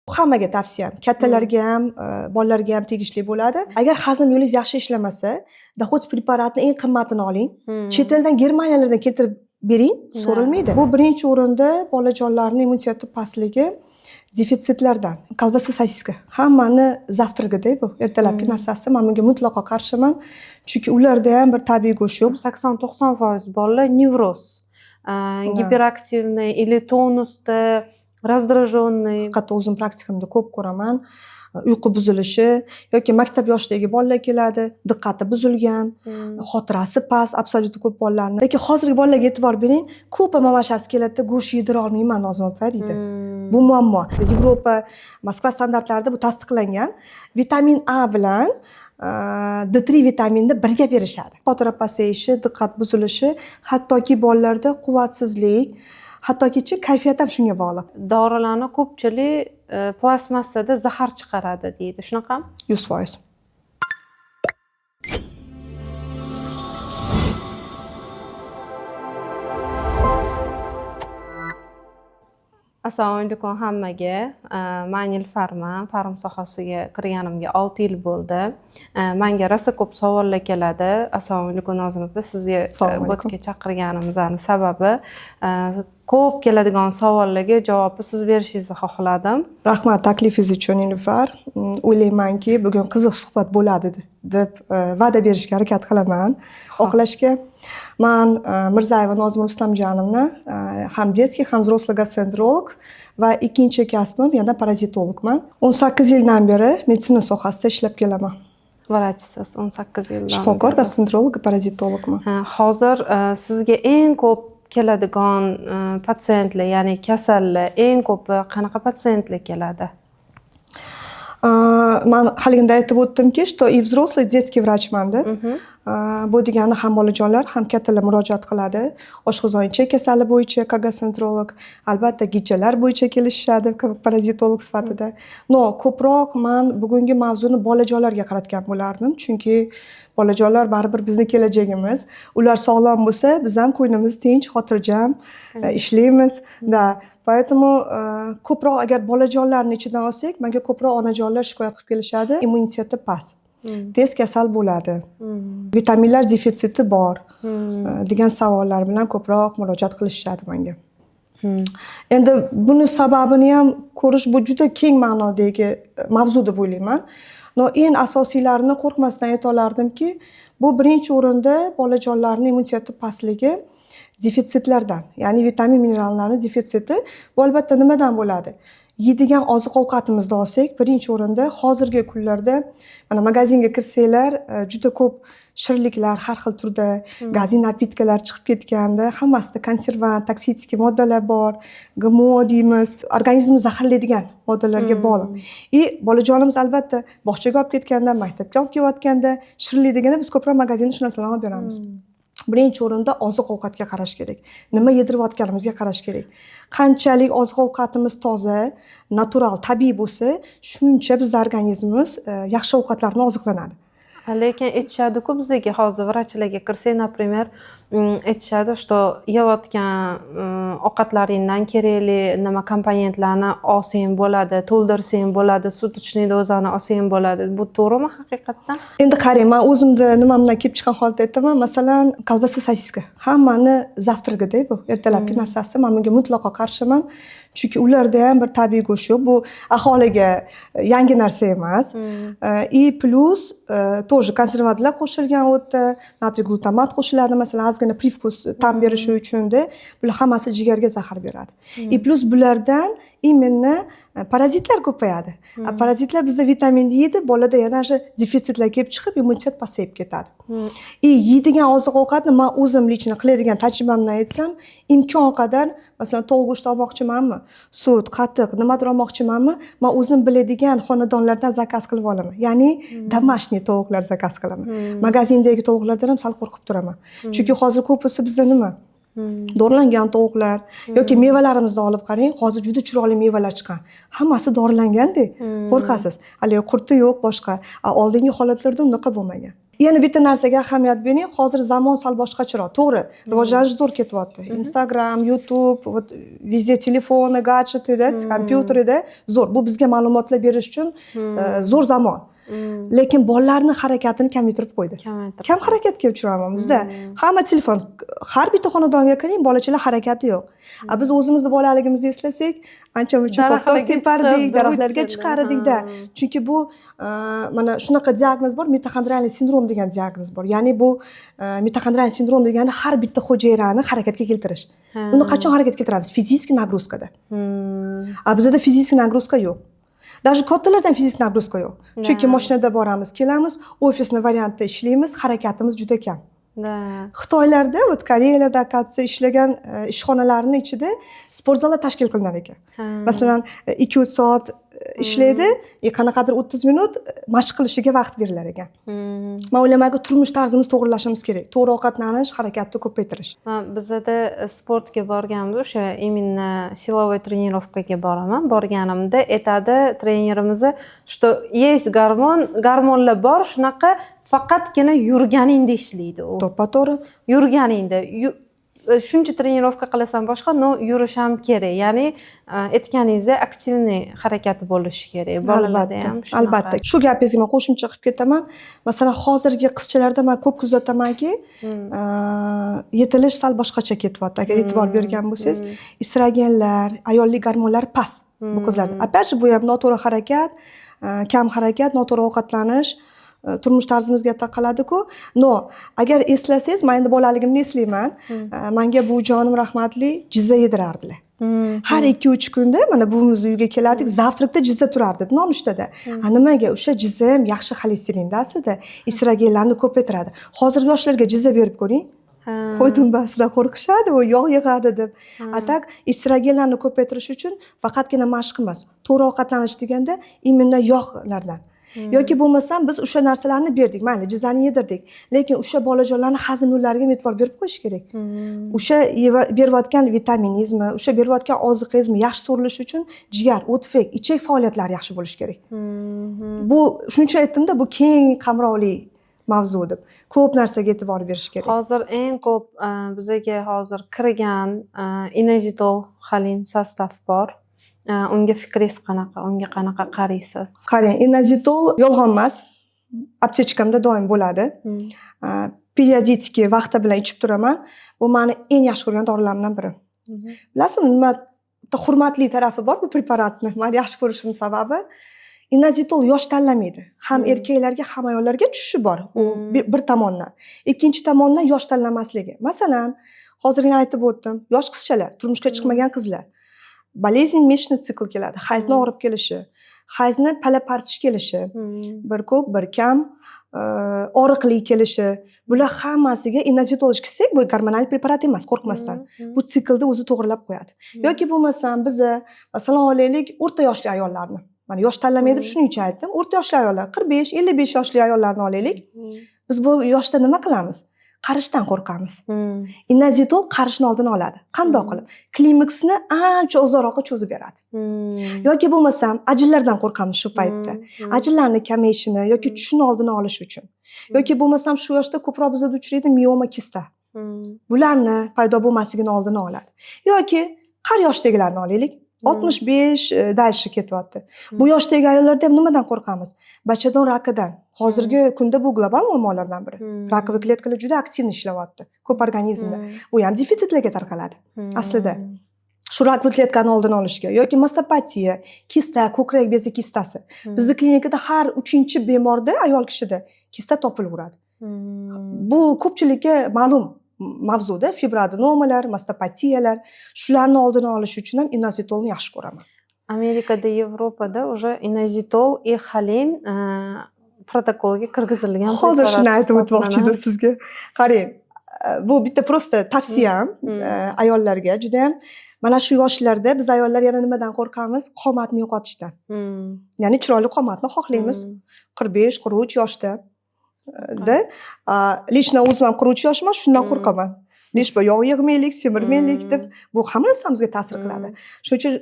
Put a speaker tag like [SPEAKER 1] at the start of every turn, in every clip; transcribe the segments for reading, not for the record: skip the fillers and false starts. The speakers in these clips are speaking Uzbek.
[SPEAKER 1] Hammaga tavsiyam, kattalarga ham, bolalarga ham tegishli bo'ladi. Agar hazm yo'lingiz yaxshi ishlamasa, dohot preparatni eng qimmatini oling. Chet eldan, Germaniyalardan keltirib bering, so'ralmaydi. Bu birinchi o'rinda bolajonlarning immuniteti pastligi defitsitlardan. Kolbasa, sosiska hammani zavtragida bu, ertalabki narsasi. Men bunga mutlaqo qarshiman. Chunki ularda ham bir tabiiy go'sht yo'q.
[SPEAKER 2] 80-90% bolalar nevroz, giperaktivniy или tonusda, раздраженный.
[SPEAKER 1] Hatto o'zim praktikamda ko'p ko'raman. Uyqu buzilishi yoki maktab yoshidagi bolalar keladi, diqqati buzilgan, xotirasi past, absolyut ko'p bolalarni. Lekin hozirgi bolalarga e'tibor bering, ko'pi mamashasi keladi, go'sht yedira olmayman Nozim opa deydi. Bu muammo. Yevropa, Moskva standartlarida bu tasdiqlangan. Vitamin A bilan D3 vitaminni birga berishadi. Xotira pasayishi, diqqat buzilishi, hattoki bolalarda quvvatsizlik, hattoki kayfiyat ham shunga bog'liq.
[SPEAKER 2] Dorilarning ko'pchilik plastmassada zahar chiqaradi deydi. Shunaqami?
[SPEAKER 1] 100%.
[SPEAKER 2] Assalomu alaykum hammaga. Men Nilfarman, farm sohasiga kirganimga 6 yil bo'ldi. Menga rosa ko'p savollar keladi. Assalomu alaykum Nozim opa, sizga bo'tga chaqirganimizning sababi ko'p keladigan savollarga javobni siz berishingizni xohladim.
[SPEAKER 1] Rahmat taklifingiz uchun Nilufar. O'ylaymanki, bugun qiziq suhbat bo'ladi deb va'da berishga harakat qilaman. Oqlashga. Men Mirzayeva Nozim Rustamjonovna, ham детский, ham взрослый gastroenterolog va ikkinchi kasbim yana parazitologman. 18 yildan beri meditsina sohasida ishlab kelaman.
[SPEAKER 2] Vrachsiz 18 yildan.
[SPEAKER 1] Shifokor, gastroenterolog, parazitologman.
[SPEAKER 2] Hozir sizga eng ko'p keladigan patsientlar, ya'ni kasallar eng ko'pi qanaqa patsientlar keladi?
[SPEAKER 1] Men haligida aytib o'tdimki, что и взрослый, детский vrachmanda. Bu degani ham bolajonlar, ham kattalar murojaat qiladi. Oshqozon ichak kasali bo'yicha gastroenterolog, albatta gijjalar bo'yicha kelishadi parazitolog sifatida. No, ko'proq men bugungi mavzuni bolajonlarga qaratgan bo'lardim, chunki bolajonlar baribir bizning kelajagimiz. Ular sog'lom bo'lsa, biz ham ko'nglimiz tinch, xotirjam ishlaymiz. Da, поэтому ko'proq agar bolajonlarni ichidan olsak, menga ko'proq onajonlar shikoyat qilib kelishadi, immuniteti past. Tez kasal bo'ladi. Vitaminlar defitsiti bor degan savollar bilan ko'proq murojaat qilishadi menga. Endi buni sababini ham ko'rish bu juda keng ma'nodagi mavzu deb o'ylayman. No, eng asosiylarini qo'rqmasdan ayta olardimki, bu birinchi o'rinda bolajonlarning immuniteti pastligi defitsitlardan, ya'ni vitamin minerallarning defitsiti. Bu albatta nimadan bo'ladi? Yeydigan oziq-ovqatimizni olsak, birinchi o'rinda hozirgi kunlarda mana magazinga kirsanglar, juda ko'p shirinliklar har xil turda, gazli napitkalar chiqib ketganda, hammasida konservant, toksitskiy moddalar bor, GMO deymiz, organizmni zaharlaydigan moddalarga bog'liq. Bolajonimiz albatta bog'chaga olib ketganda, maktabga olib kelayotganda shirinlikdagina biz ko'proq magazinda shu narsalarni olib beramiz. Birinchi o'rinda oziq-ovqatga qarash kerak. Nima yedirayotganimizga qarash kerak. Qanchalik oziq-ovqatimiz toza, natural, tabiiy bo'lsa, shuncha bizning organizmimiz yaxshi ovqatlardan oziqlanadi.
[SPEAKER 2] Lekin aytishadi-ku, bizga hozir vrachlarga kirsak, например, aytishadi, что yeyotgan ovqatlaringdan kerakli nima komponentlarni olsang bo'ladi, to'ldirsang bo'ladi, sutочный dozani olsang bo'ladi. Bu to'g'rimi haqiqatdan?
[SPEAKER 1] Endi qarang, men o'zimda nimamdan kelib chiqqan holatda aytaman. Masalan, kolbasa, sosiska hammani zavtragida bu, ertalabki narsasi. Men bunga mutlaqo qarshiman. Chunki ularda ham bir tabiiy go'sht yo'q. Bu aholiga yangi narsa emas. И plus тоже konservantlar qo'shilgan o'tda, natriy glutamat qo'shiladi, masalan, ozgina privkus ta'm berishi uchun-da, bular hammasi jigarga zahar beradi. И plus bulardan именно parazitlar ko'payadi. Parazitlar bizda vitamin yeydi, bolada yana shu defitsitlar kelib chiqib, immunitet pasayib ketadi. Yeydigan oziq-ovqatni men o'zim lichni qiladigan tajribamdan aytsam, imkon qadar, masalan, tovuq go'shti olmoqchimanmi, sut, qatiq, nimadir olmoqchimanmi, men o'zim biladigan xonadonlardan zakaz qilib olaman. Ya'ni домашний tovuqlar zakaz qilaman. Magazindagi tovuqlardan ham sal qo'rqib turaman. Chunki hozir ko'pisi bizda nima? Dorilangan tovuqlar yoki mevalarimizni olib qarang, hozir juda chiroyli mevalar chiqqan. Hammasi dorilangan-da. Qo'rqasiz. Hali qurti yo'q boshqa. Oldingi holatlarda unaqa bo'lmagan. Yana bitta narsaga ahamiyat bering, hozir zamon sal boshqacharoq. To'g'ri, rivojlanish zo'r ketyapti. Instagram, YouTube, вот везде telefoni, gadjetida, kompyuterida zo'r. Bu bizga ma'lumotlar berish uchun zo'r zamon. Lekin bolalarni harakatini kamaytirib qo'ydi. Kam harakatga uchrayapmiz bizda. Hamma telefon, har bitta xonadonga kiring, bolachalar harakati yo'q. Biz o'zimizni bolaligimizni eslasak, ancha-muncha koptok tepardik, daraxtlarga chiqardikda. Chunki bu mana shunaqa diagnoz bor, mitoxondrial sindrom degan diagnoz bor. Ya'ni bu mitoxondrial sindrom degani har bitta hujayrani harakatga keltirish. Uni qachon harakatga keltiramiz? Fizik nagruzkada. Bizda fizik nagruzka yo'q. Даже kattalardan fizik nagruzka yo'q. Chunki mashinada boramiz, kelamiz, ofisni variantda ishlaymiz, harakatimiz juda kam. Xitoylarda, Koreyalarda akatsi ishlagan ishxonalarning ichida sport zallar tashkil qilingan ekan. Masalan, 2-3 soat ishlaydi, qanaqadir 30 minut mashq qilishiga vaqt berilar ekan. Men o'ylaymanki, turmush tarzimizni to'g'rilashimiz kerak. To'g'ri ovqatlanish, harakatni ko'paytirish.
[SPEAKER 2] Bizda sportga borganimda o'sha именно силовой тренировкаga boraman. Borganimda aytadi trenerimiz, что есть gormonlar bor, shunaqa faqatgina yurganingda ishlaydi u.
[SPEAKER 1] To'g'ri.
[SPEAKER 2] Yurganingda shuncha trenirovka qilasan boshqa, yurish ham kerak. Ya'ni aytganingizda aktivniy harakati bo'lishi kerak. Bolalarda ham shunaqa.
[SPEAKER 1] Albatta. Shu gapingizga men qo'shimcha qilib ketaman. Masalan, hozirgi qizchalarda men ko'p kuzatamanki, yetilish sal boshqacha ketyapti. Agar e'tibor bergan bo'lsangiz, istrogenlar, ayollik gormonlar past bu qizlarda. Опять же, bu ham noto'g'ri harakat, kam harakat, noto'g'ri ovqatlanish turmush tarzimizga taqaladi-ku. Agar eslasangiz, men endi bolaligimni eslayman. Menga buvijonim rahmatli jizza yedirardilar. Har 2-3 kunda mana buvimiz uyiga kelardik, zavtrakda jizza turardi nonushtada. Nimaga? O'sha jizza ham yaxshi xolesterinda aslida istrogenlarni ko'paytiradi. Hozirgi yoshlarga jizza berib ko'ring. Qo'ydim basida qo'rqishadi, u yog' yig'adi deb. Atak istrogenlarni ko'paytirish uchun faqatgina mashq emas, to'g'ri ovqatlanish deganda imенно yog'lardan. Yoki bo'lmasam biz o'sha narsalarni berdik, mayli jizzani yedirdik, lekin o'sha bolajonlarning hazm yo'llariga e'tibor berib qo'yish kerak. O'sha berayotgan vitaminizmi, o'sha berayotgan oziqizmi yaxshi so'rilishi uchun jigar, o'tfek, ichak faoliyatlari yaxshi bo'lishi kerak. Bu shuning uchun aytdimda, bu keng qamrovli mavzu deb. Ko'p narsaga e'tibor berish kerak.
[SPEAKER 2] Hozir eng ko'p bizga hozir kirgan inazitol xolin sostav bor. Unga fikringiz qanaqa? Unga qanaqa qaraysiz?
[SPEAKER 1] Qarang, inazitol yolg'on emas. Aptechkamda doim bo'ladi. Periodiki vaqti bilan ichib turaman. Bu meni eng yaxshi ko'rgan dorilarimdan biri. Bilasizmi, nima hurmatli tarafi bor bu preparatni? Men yaxshi ko'rishim sababi inazitol yosh tanlamaydi. Ham erkaklarga, ham ayollarga tushishi bor. U bir tomondan. Ikkinchi tomondan yosh tanlamasligi. Masalan, hozir aytib o'tdim, yosh qizchalar, turmushga chiqmagan qizlar. Болезнь месячный sikl keladi. Hayzni og'rib kelishi, hayzni pala-partish kelishi, bir ko'p, bir kam, og'riqli kelishi. Bular hammasiga inazitol ichsak, bu gormonal preparat emas, qo'rqmasdan. Bu siklni o'zi to'g'rilab qo'yadi. Yoki bo'lmasam bizni, masalan, olaylik o'rta yoshli ayollarni. Mana yosh tanlamaydi deb shuning uchun aytdim. O'rta yoshli ayollar, 45-55 yoshli ayollarni olaylik. Biz bu yoshda nima qilamiz? Qarishdan qo'rqamiz. Inazitol qarishni oldini oladi. Qanday qilib? Klimaksni ancha uzoqroqqa cho'zib beradi. Yoki bo'lmasam, ajinlardan qo'rqamiz shu paytda. Ajinlarni kamayishini yoki tushishni oldini olish uchun. Yoki bo'lmasam shu yoshda ko'proq bizda uchraydi mioma kista. Bularni paydo bo'lmasligini oldini oladi. Yoki qari yoshdagilarni olaylik. 65 dальше ketyapti. Bu yoshdagi ayollarda ham nimadan qo'rqamiz? Bachadon rakidan. Hozirgi kunda bu global muammolardan biri. Rakoviy kletkalar juda aktiv ishlayapti ko'p organizmda. Bu ham defitsitlarga tarqaladi. Aslida shu rakoviy kletkani oldini olishga yoki mastopatiya, kista, ko'krak bezi kistasi. Bizning klinikada har 3-bemorda ayol kishida kista topilaveradi. Bu ko'pchilikka ma'lum mavzuda fibroadenomalar, mastopatiyalar, shularni oldini olish uchun ham inazitolni yaxshi ko'raman.
[SPEAKER 2] Amerikada, Yevropada уже inazitol и xolin protokolga kirgizilgan.
[SPEAKER 1] Hozir shuni aytib o'tmoqchi edim sizga. Qarang, bu bitta prosta tavsiyam ayollarga juda ham mana shu yoshlarda biz ayollar yana nimadan qo'rqamiz? Qomatni yo'qotishdan. Ya'ni chiroyli qomatni xohlaymiz. 45-43 yoshda. Lично o'zim ham 43 yoshman, shundan qo'rqaman. Nishba yog' yig'maylik, semirmaylik deb bu hamma narsamizga ta'sir qiladi. Shuning uchun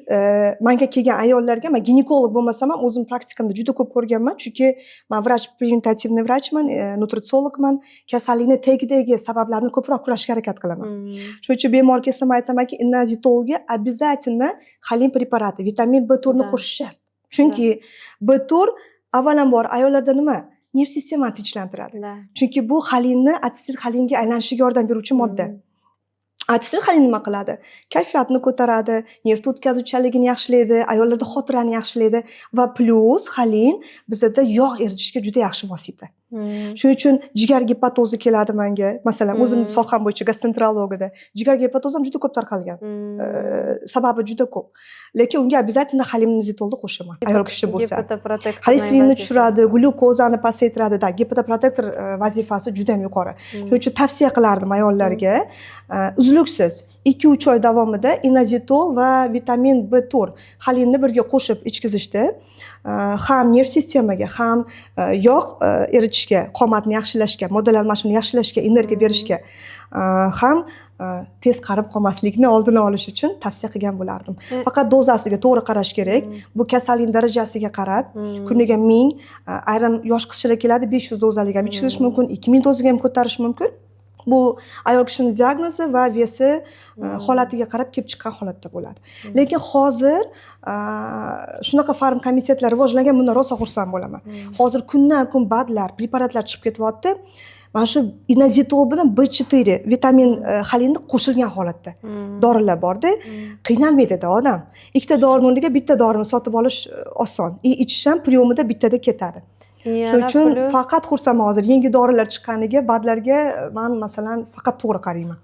[SPEAKER 1] menga kelgan ayollarga men ginekolog bo'lmasam ham o'zim praktikamda juda ko'p ko'rganman, chunki men vrach preventativniy vrachman, nutritsiologman, kasallikni tagidagi sabablarni ko'proq kurashga harakat qilaman. Shuning uchun bemor kelsa men aytamanki, inazitolga обязательно xolin preparati, vitamin B4 ni qo'shish shart. Chunki B4 avvalambor ayollarda nima? Nerv sistemani tinchlantiradi. Chunki bu xolinni asetil xolinga aylanishiga yordam beruvchi modda. Asetil xolin nima qiladi? Kayfiyatni ko'taradi, nerv o'tkazuvchanligini yaxshilaydi, ayollarda xotirani yaxshilaydi va plus xolin bizda yog' eritishga juda yaxshi vosita. Shuning uchun jigar gepatozi keladi menga. Masalan, o'zimning soham bo'yicha gastroenterologida jigar gepatozi ham juda ko'p tarqalgan. Sababi juda ko'p. Lekin unga обязательно xolinizitolni qo'shaman. Ayol kishi bo'lsa. Xolesterinni tushiradi, glyukozani pasaytiradi. Da, gepatoprotektor vazifasi juda ham yuqori. Shuning uchun tavsiya qilardim ayollarga uzluksiz 2-3 oy davomida inazitol va vitamin B4 xolinni birga qo'shib ichkizishdi. Ham nerv sistemaga, ham yog' eritishga, qomatni yaxshilashga, moddalar almashuvini yaxshilashga, energiya berishga, ham tez qarib qolmaslikni oldini olish uchun tavsiya qilgan bo'lardim. Faqat dozasiga to'g'ri qarash kerak. Bu kasallik darajasiga qarab, kuniga 1000, ayrim yosh qizchalar keladi 500 dozalik ham ichish mumkin, 2000 dozaga ham ko'tarish mumkin. Bu ayol kishining diagnozi va vesi holatiga qarab kelib chiqqan holatda bo'ladi. Lekin hozir shunaqa farm komitetlar rivojlangan, bundan rosa xursand bo'laman. Hozir kundan-kun badlar, preparatlar chiqib ketyapti. Mana shu inazitol bilan B4 vitamin xolinni qo'shilgan holatda dorilar borda, qiynalmaydi-da odam. Ikkita dorini o'rniga bitta dorini sotib olish oson. Ichish ham priyomida bittada ketadi. Shuning uchun faqat xursandman hozir yangi dorilar chiqqaniga, badlarga men masalan faqat to'g'ri qarayman.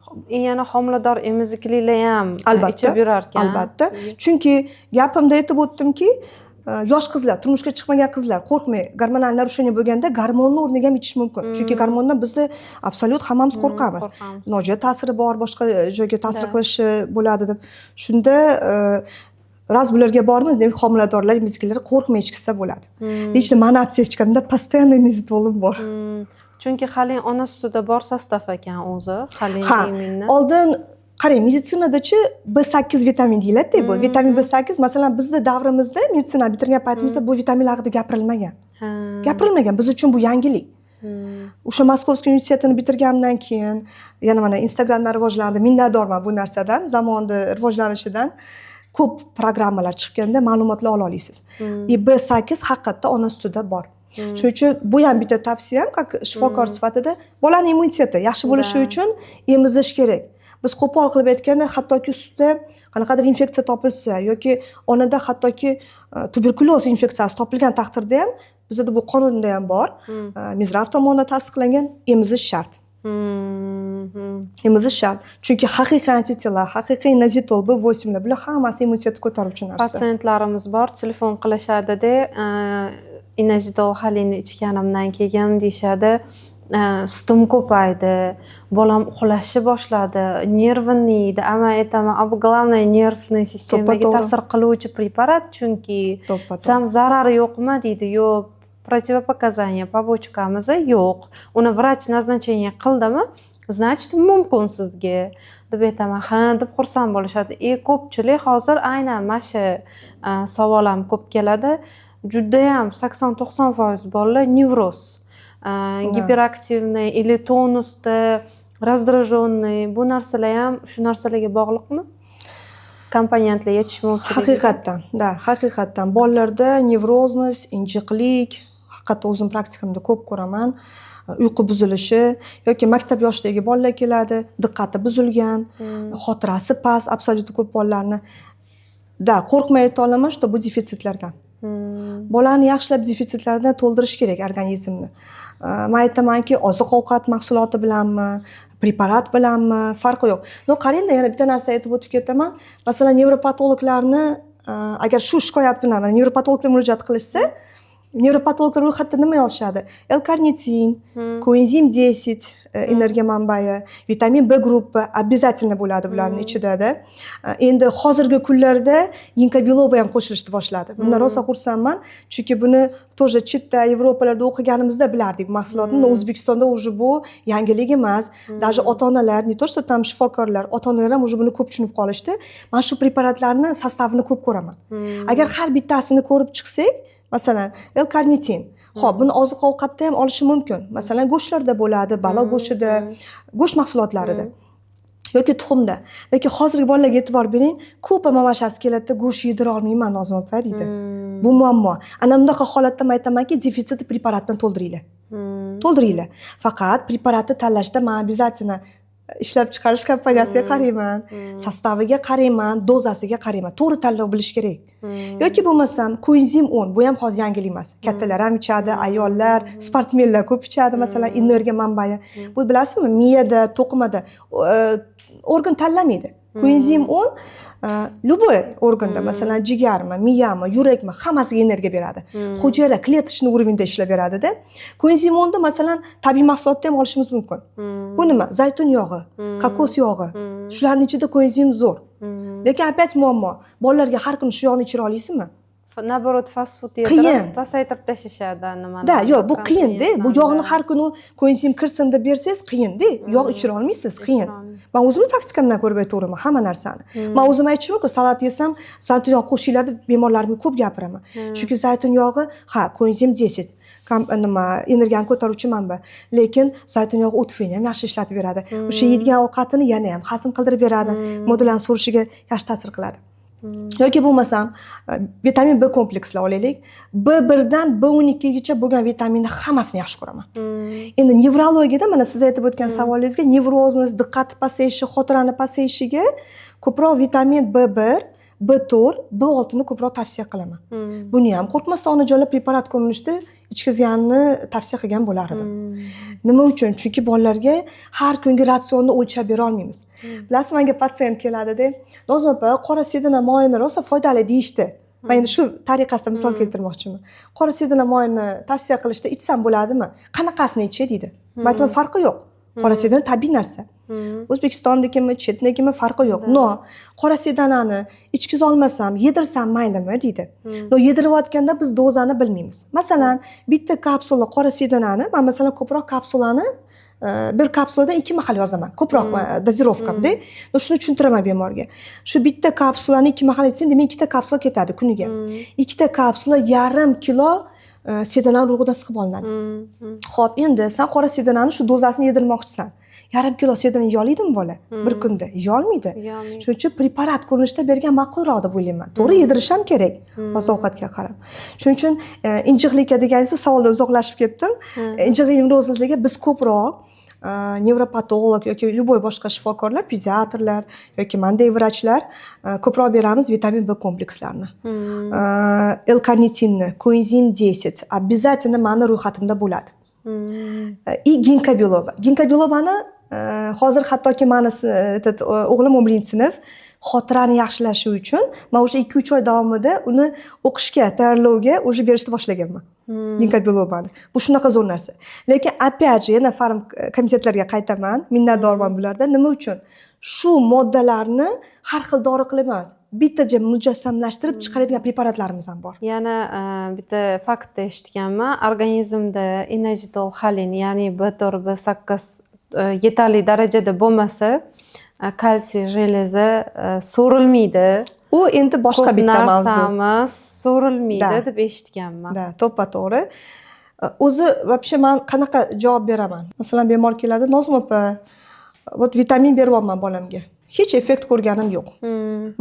[SPEAKER 2] Yana homilador emiziklilar ham ichib yurar ekan.
[SPEAKER 1] Albatta. Chunki gapimda aytib o'tdimki, yosh qizlar, turmushga chiqmagan qizlar qo'rqmang, gormonal narusheniya bo'lganda gormonni o'rniga ham ichish mumkin. Chunki gormondan bizni absolyut hammamiz qo'rqamiz. Nojo'ya ta'siri bor, boshqa joyga ta'sir qilishi bo'ladi deb. Shunda raz bularga bormiz, demak homiladorlar, emiziklilar qo'rqmay ichsa bo'ladi. Hech nima opsiya ichganda постоянно inazitolim bor.
[SPEAKER 2] Chunki xolin ona sutida bor sostav ekan o'zi, xolin iminni.
[SPEAKER 1] Oldin qarang, meditsinadachi B8 vitamin deyiladi-da bu. Vitamin B8 masalan bizning davrimizda, meditsina bitirgan paytimizda bu vitamin haqida gapirilmagan. Gapirilmagan. Biz uchun bu yangilik. O'sha Moskovskiy universitetini bitirganimdan keyin yana mana Instagramda rivojlandi. Minnatdorman bu narsadan, zamonda rivojlanishidan. Ko'p programmalar chiqqanda ma'lumotlar ola olasiz. B8 haqiqatda ona sutida bor. Shuning uchun bu ham bitta tavsiyam, shifokor sifatida bolaning immuniteti yaxshi bo'lishi uchun emizish kerak. Biz qo'pol qilib aytganda, hattoki sutda qanaqadir infeksiya topilsa yoki onada hattoki tuberkulyoz infeksiyasi topilgan taqdirda ham bizda bu qonunda ham bor. Minzdrav tomonidan tasdiqlangan emizish shart. Emizish shart. Chunki haqiqiy antitela, haqiqiy inazitol, B8 bular hammasi immunitetni ko'taruvchi narsa.
[SPEAKER 2] Patsientlarimiz bor, telefon qilishadi-da, inazitol xolinni ichganimdan keyin deyshadi, sutim ko'paydi, bolam uxlashni boshladi, nervini yeydi. Ama aytaman, главное nervni sistemaga ta'sir qiluvchi preparat, chunki sam zarari yo'qmi deydi. Yo'q, противопоказания побочкamiz yo'q. Uni vrach назначение qildimi? Значит, mumkin sizga deb aytaman. Ha, deb xursand bo'lishadi. Ko'pchilik hozir aynan mana shu savol ham ko'p keladi. Juda ham 80-90% bolalar nevroz, giperaktivniy или tonusda, раздраженный, bu narsalar ham shu narsalarga bog'liqmi? Komponentlar yetishmovchiligi.
[SPEAKER 1] Haqiqatdan bolalarda nevroznost, injiqlik, haqiqatda o'zim praktikamda ko'p ko'raman. Uyqu buzilishi yoki maktab yoshidagi bolalar keladi, diqqati buzilgan, xotirasi past, absolyut ko'p bolalarni. Qo'rqmay ayta olaman, что bu defitsitlardan. Bolani yaxshilab defitsitlardan to'ldirish kerak organizmni. Men aytamanki, oziq-ovqat mahsuloti bilanmi, preparat bilanmi farqi yo'q. Qarangda, yana bitta narsa aytib o'tib ketaman. Masalan, nevropatologlarni agar shu shikoyat bilan nevropatologga murojaat qilishsa, Nevropatologlar ro'yxatda nima yozishadi? L-karnitin, koenzim 10, energiya manbai, vitamin B guruhi обязательно bo'ladi bularning ichida-da. Endi hozirgi kunlarda ginka biloba ham qo'shilishni boshladi. Bundan rosa xursandman, chunki buni тоже chetda Yevropalarda o'qiganimizda bilardik mahsulotni. O'zbekistonda уже bu yangilik emas. Даже ota-onalar, не то что там shifokorlar, ota-onalar ham уже buni ko'p tushunib qolishdi. Men shu preparatlarni sostavini ko'p ko'raman. Agar har bittasini ko'rib chiqsak, masalan, L-karnitin. Xo'p, buni oziq-ovqatda ham olishi mumkin. Masalan, go'shtlarda bo'ladi, balo go'shtida, go'sht mahsulotlarida yoki tuxumda. Lekin hozirgi bolalarga e'tibor bering, ko'pi mamashasi keladida, go'sht yedira olmayman Nozim opa deydi. Bu muammo. Ana bundaqa holatda men aytamanki, defitsit preparatdan to'ldiringlar. To'ldiringlar. Faqat preparatni tanlashda men обязательно ishlab chiqarish kompaniyasiga qarayman, sostaviga qarayman, dozasiga qarayman. To'g'ri tanlov bilish kerak. Yoki bo'lmasam koenzim 10, bu ham hozir yangilik emas. Kattalar ham ichadi, ayollar, sportsmenlar ko'p ichadi, masalan, energiya manbai. Bu bilasizmi, miyada, to'qimada organ tanlamaydi. Koenzim 10 любой organda, masalan, jigarmi, miyami, yurakmi, hammasiga energiya beradi. Hujayra, klеточный уровеньda ishlab beradi-da. Koenzim 10 da masalan tabiiy mahsulotda ham olishimiz mumkin. Bu nima? Zaytun yog'i, kokos yog'i. Shularning ichida koenzim zo'r. Lekin opять muammo. Bolalarga har kuni shu yog'ni ichira olasizmi?
[SPEAKER 2] Наоборот, fast food yedirib, pasaytirib tashlashadi nimalar.
[SPEAKER 1] Da, yo'q, bu qiyin-da. Bu yog'ni har kuni koenzim kirsin deb bersangiz qiyin-da. Yog' ichira olmaysiz, qiyin. Men o'zimni praktikamdan ko'rib aytaveraman hamma narsani. Men o'zim aytishim mumkin, salat yesam, zaytun yog'i qo'shinglar deb bemorlarimga ko'p gapiraman. Chunki zaytun yog'i, koenzim 10 nima energiyani ko'taruvchi manba, lekin zaytun yog'i o'tfeni ham yaxshi ishlatib beradi. O'sha yeydigan ovqatini yana ham hazm qildirib beradi, mo'dalarning so'rishiga yaxshi ta'sir qiladi. Yoki bo'lmasam vitamin B komplekslar olaylik. B1 dan B12 gacha bo'lgan vitaminni hammasini yaxshi ko'raman. Endi nevrologiyada mana siz aytib o'tgan savolingizga nevrozni, diqqat pasayishi, xotirani pasayishiga ko'proq vitamin B1, B4, B6 ni ko'proq tavsiya qilaman. Buni ham qo'rqmasdan onajonlar preparat ko'rinishda ichkizganni tavsiya qilgan bo'lar edim. Nima uchun? Chunki bolalarga har kungi ratsionni o'lchab bera olmaymiz. Bilasizmi, menga patsient keladi-da, Nozim opa, qora sedana moyini rosa foydali deyishdi. Men endi shu tariqasida misol keltirmoqchiman. Qora sedana moyini tavsiya qilishda ichsam bo'ladimi? Qanaqasini ichay deydi. Men aytaman, farqi yo'q. Qora sedana tabiiy narsa. O'zbekistondagimi, chetnigimi farqi yo'q. No, qora sedanani ichkiz olmasam, yedirsam maylimi deydi. No, yedirayotganda biz dozani bilmaymiz. Masalan, bitta kapsula qora sedanani, men masalan ko'proq kapsulani bir kapsulada 2 mahal yozaman. Ko'proq dozirovkamda. No, shuni tushuntiraman bemorga. Shu bitta kapsulani 2 mahal etsang, demak 2 ta kapsula ketadi kuniga. 2 ta kapsula 1,5 kilo sedana urug'idan siqib olinadi. Xo'p, endi sen qora sedanani shu dozasini yedirmoqchisan. 1,5 kilo sedana yeyolmaydimi bola bir kunda? Yeyolmaydi. Shuning uchun preparat ko'rinishda bergan ma'qulroq deb o'ylayman. To'g'ri, yedirish ham kerak oziq-ovqatga qarab. Shuning uchun injiqlikka deganingiz savoldan uzoqlashib ketdim. Injiqlik nevrozlariga biz ko'proq nevropatolog yoki любой boshqa shifokorlar, pediatrlar yoki manday vrachlar ko'proq beramiz vitamin B komplekslarini. L-karnitinni, koenzim 10 обязательно meni ro'yxatimda bo'ladi. И ginka biloba. Ginka bilobani hozir hattoki meni o'g'lim 11-sinf xotirani yaxshilashi uchun men o'sha 2-3 oy davomida uni o'qishga tayyorlovga o'sha berishni boshlaganman. Ginka bilobani. Bu shunaqa zo'r narsa. Lekin opять же yana farm komitetlarga qaytaman, minnatdorman bulardan. Nima uchun? Shu moddalarni har xil dori qilib emas, bittaja mujassamlashtirib chiqaradigan preparatlarimiz ham bor.
[SPEAKER 2] Yana bitta faktni eshitganman, organizmda inositol xolin, ya'ni B4, B8 yetarli darajada bo'lmasa, kalsiy jelezi so'rilmaydi.
[SPEAKER 1] U endi boshqa bitta mavzu.
[SPEAKER 2] Narsamiz so'rilmaydi deb eshitganman.
[SPEAKER 1] Da, to'ppa-to'g'ri. O'zi вообще men qanaqa javob beraman? Masalan, bemor keladi, Nozim opa, вот vitamin beryapman bolamga. Hech effekt ko'rganim yo'q.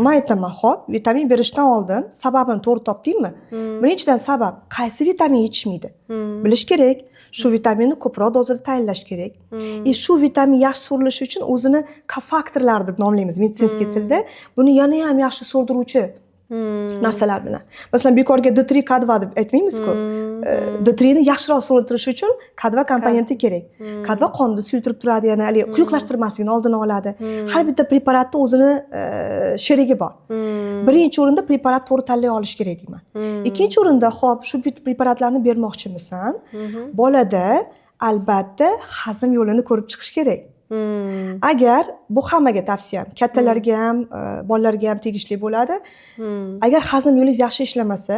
[SPEAKER 1] Men aytaman, xo'p, vitamin berishdan oldin sababini to'g'ri topdingmi? Birinchidan sabab, qaysi vitamin yetishmaydi? Bilish kerak. Shu vitaminni ko'proq dozada tayinlash kerak. Shu vitamin yaxshi so'rilishi uchun o'zini kofaktorlar deb nomlaymiz meditsinskiy tilda. Buni yana ham yaxshi so'rdiruvchi narsalar bilan. Masalan, bekorga D3 K2 deb aytmaymiz-ku. D3 ni yaxshiroq so'ltirish uchun K2 komponenti kerak. K2 qonni suyultirib turadi, yana hali quyuqlashtirmaslikni oldini oladi. Har bitta preparatni o'zini sherigi bor. Birinchi o'rinda preparat to'g'ri tanlay olish kerak deyman. Ikkinchi o'rinda, xo'p, shu preparatlarni bermoqchimisan, bolada albatta hazm yo'lini ko'rib chiqish kerak. Agar bu hammaga tavsiyam, kattalarga ham, bolalarga ham tegishli bo'ladi. Agar hazm yo'lingiz yaxshi ishlamasa,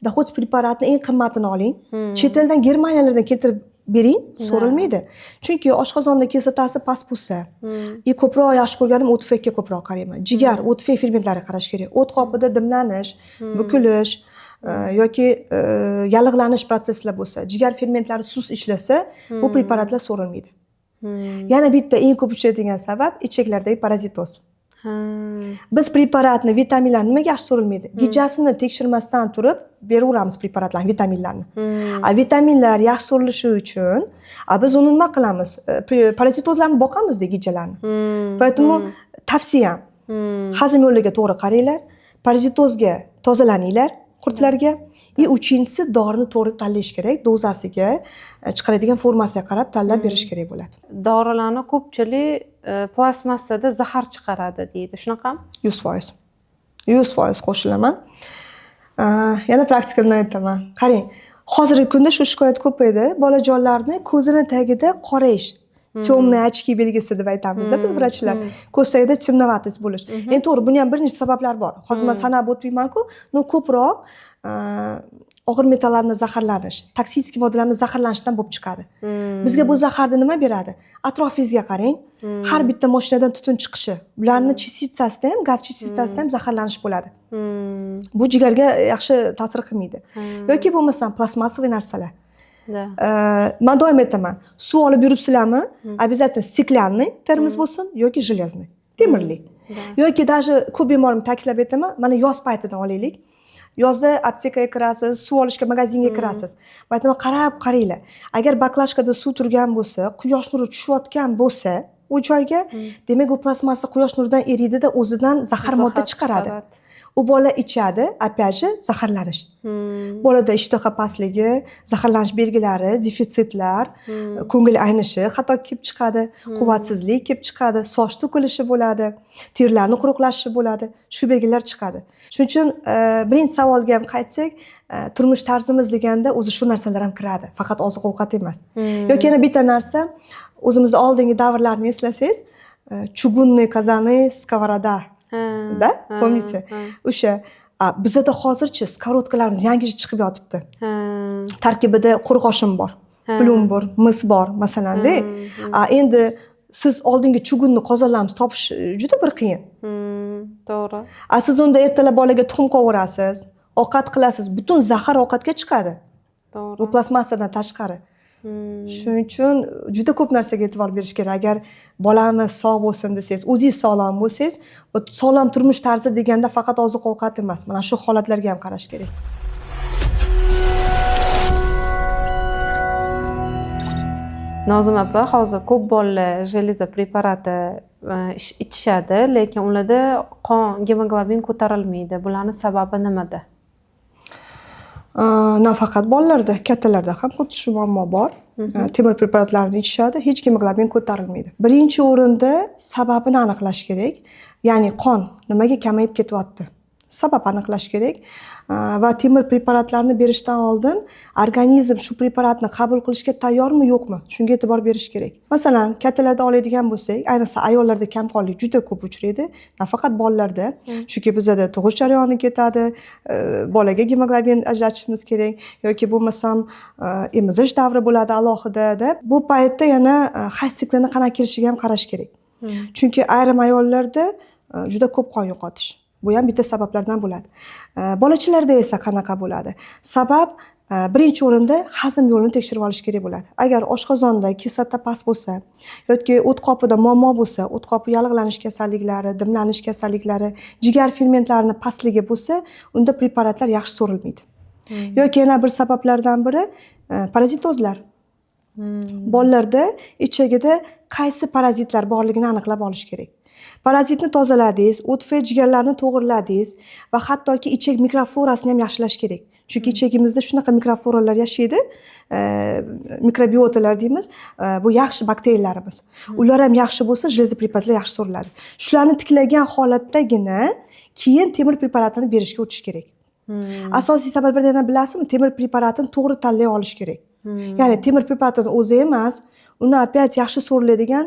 [SPEAKER 1] dohot preparatni eng qimmatini oling. Chet eldan, Germaniyalardan keltirib bering, so'rilmaydi. Chunki oshqozonda kislotasi past bo'lsa, ko'proq yaxshi ko'rganim o'tfakka ko'proq qarayman. Jigar, o'tfak fermentlariga qarash kerak. O't qopida dimlanish, bukilish yoki yallig'lanish proseslar bo'lsa, jigar fermentlari sust ishlasa, bu preparatlar so'rilmaydi. Yana bitta eng ko'p uchraydigan sabab ichaklardagi parazitoz. Biz preparatni, vitaminlarni nimaga yaxshi so'rilmaydi? Gijasini tekshirmasdan turib beraveramiz preparatlarni, vitaminlarni. Vitaminlar yaxshi so'rilishi uchun biz uni nima qilamiz? Parazitozlarni boqamizda gijalarni. Поэтому tavsiyam, hazm yo'liga to'g'ri qaranglar, parazitozga tozalaninglar, qurtlarga. Uchinchisi, dorini to'g'ri tanlash kerak, dozasiga, chiqaradigan formasiga qarab tanlab berish kerak bo'ladi.
[SPEAKER 2] Dorilarni ko'pchilik plastmassada zahar chiqaradi deydi. Shunaqami?
[SPEAKER 1] 100%. 100% qo'shilaman. Yana praktikadan aytaman. Qarang, hozirgi kunda shu shikoyat ko'paydi. Bolajonlarni ko'zini tagida qorayish, temnoy ochki belgisi deb aytamizda biz vrachlar. Ko'z tagida temnovatost bo'lish. Endi to'g'ri, buni ham bir nechta sabablar bor. Hozir men sanab o'tmayman-ku, ko'proq og'ir metallarni zaharlanish, toksik moddalarni zaharlanishdan bo'lib chiqadi. Bizga bu zaharni nima beradi? Atrofingizga qarang. Har bitta mashinadan tutun chiqishi, bularni chistitsasida ham, gaz chistitsasida ham zaharlanish bo'ladi. Bu jigarga yaxshi ta'sir qilmaydi. Yoki bo'lmasam plastmassaviy narsalar. Men doim aytaman, suv olib yuribsizlarmi? Обязательно стеклянный termos bo'lsin yoki железный, temirli. Yoki даже ko'p bemorim ta'kidlab aytaman, mana yoz paytidan olaylik. Yozda aptekaga kirasiz, suv olishga magazinga kirasiz. Aytaman, qarab qaranglar. Agar baklashkada suv turgan bo'lsa, quyosh nuri tushayotgan bo'lsa, u joyga, demak u plastmassa quyosh nuridan eriydi-da, o'zidan zahar modda chiqaradi. U bola ichadi, opять же, zaharlanish. Bolada ishtaha pastligi, zaharlanish belgilari, defitsitlar, ko'ngil aynishi hatto kelib chiqadi, quvvatsizlik kelib chiqadi, soch to'kilishi bo'ladi, terlarni quruqlashishi bo'ladi, shu belgilar chiqadi. Shuning uchun birinchi savolga ham qaytsak, turmush tarzimiz deganda o'zi shu narsalar ham kiradi, faqat oziq-ovqat emas. Yoki yana bitta narsa, o'zimizni oldingi davrlarni eslasangiz, chugunniy kazani skovoroda da, помните? O'sha bizda hozirchi skarodkalarimiz yangi chiqib yotibdi. Tarkibida qo'rg'oshin bor, plum bor, mis bor, masalanda. Endi siz oldingi chugunni qozonlarimiz topish juda bir qiyin.
[SPEAKER 2] To'g'ri.
[SPEAKER 1] Siz unda ertalab bolaga tuxum qovurasiz, ovqat qilasiz, butun zahar ovqatga chiqadi.
[SPEAKER 2] To'g'ri.
[SPEAKER 1] Bu plastmassadan tashqari. Shuning uchun juda ko'p narsaga e'tibor berish kerak. Agar bolamiz sog' bo'lsin desangiz, o'zingiz sog'lom bo'lsangiz, sog'lom turmush tarzi deganda faqat oziq-ovqat emas, mana shu holatlarga ham qarash kerak.
[SPEAKER 2] Nozim opa, hozir ko'p bolalar jeleza preparati ichishadi, lekin ularda gemoglobin ko'tarilmaydi. Bularning sababi nimada?
[SPEAKER 1] Nafaqat bolalarda, kattalarda ham xuddi shu muammo bor. Temir preparatlarni ichishadi, hech gemoglobin ko'tarilmaydi. Birinchi o'rinda sababini aniqlash kerak. Ya'ni qon nimaga kamayib ketyapti? Sabab aniqlash kerak. Va temir preparatlarni berishdan oldin organizm shu preparatni qabul qilishga tayyormi, yo'qmi? Shunga e'tibor berish kerak. Masalan, kattalarda oladigan bo'lsak, ayniqsa ayollarda kamqonlik juda ko'p uchraydi, nafaqat bolalarda. Chunki bizda tug'ish jarayoni ketadi, bolaga gemoglobin ajratishimiz kerak yoki bo'lmasam emizish davri bo'ladi alohida. Bu paytda yana hayz siklini qanaqa kelishiga ham qarash kerak. Chunki ayrim ayollarda juda ko'p qon yo'qotish. Bu ham bitta sabablardan bo'ladi. Bolachalarda esa qanaqa bo'ladi? Sabab birinchi o'rinda hazm yo'lini tekshirib olish kerak bo'ladi. Agar oshqozonda kislota past bo'lsa yoki o't qopida muammo bo'lsa, o't qopi yallig'lanish kasalliklari, dimlanish kasalliklari, jigar fermentlarining pastligi bo'lsa, unda preparatlar yaxshi so'rilmaydi. Yoki yana bir sabablardan biri parazitozlar. Bolalarda ichagida qaysi parazitlar borligini aniqlab olish kerak. Parazitni tozaladingiz, o'tfay jigarlarni to'g'irladingiz va hattoki ichak mikroflorasini ham yaxshilash kerak. Chunki ichagimizda shunaqa mikrofloralar yashaydi, mikrobiotalar deymiz, bu yaxshi bakteriyalarimiz. Ular ham yaxshi bo'lsa, железо preparatlar yaxshi so'riladi. Shularni tiklagan holatdagina keyin temir preparatini berishga o'tish kerak. Asosiy sabablardan yana bilasizmi? Temir preparatini to'g'ri tanlay olish kerak. Ya'ni temir preparatini o'zi emas, uni opять yaxshi so'riladigan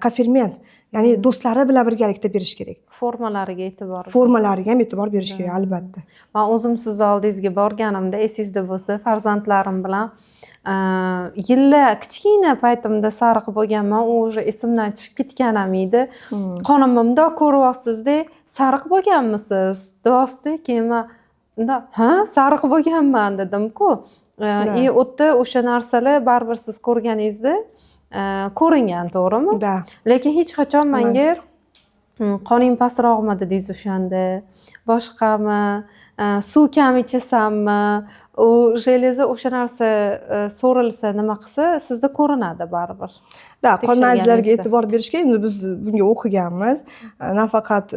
[SPEAKER 1] koferment, ya'ni do'stlari bilan birgalikda berish kerak.
[SPEAKER 2] Formalariga e'tibor.
[SPEAKER 1] Formalariga ham e'tibor berish kerak, albatta.
[SPEAKER 2] Men o'zim siz oldingizga borganimda esingizda bo'lsa, farzandlarim bilan yillar kichkina paytimda sariq bo'lganman, u уже esimdan chiqib ketganim edi. Qonim bundoq ko'ryapsiz-da, sariq bo'lganmisiz? Do'sti, keyin men ha, sariq bo'lganman dedim-ku. U yerda o'sha narsalar baribir siz ko'rganingizda ko'ringan, to'g'rimi?
[SPEAKER 1] Da.
[SPEAKER 2] Lekin hech qachon menga qoning pastroqmi dedingiz o'shanda, boshqami, suv kam ichasanmi, u железо o'sha narsa so'rilsa, nima qilsa, sizda ko'rinadi baribir.
[SPEAKER 1] Da, qon analizlariga e'tibor berish kerak. Endi biz bunga o'qiganmiz. Nafaqat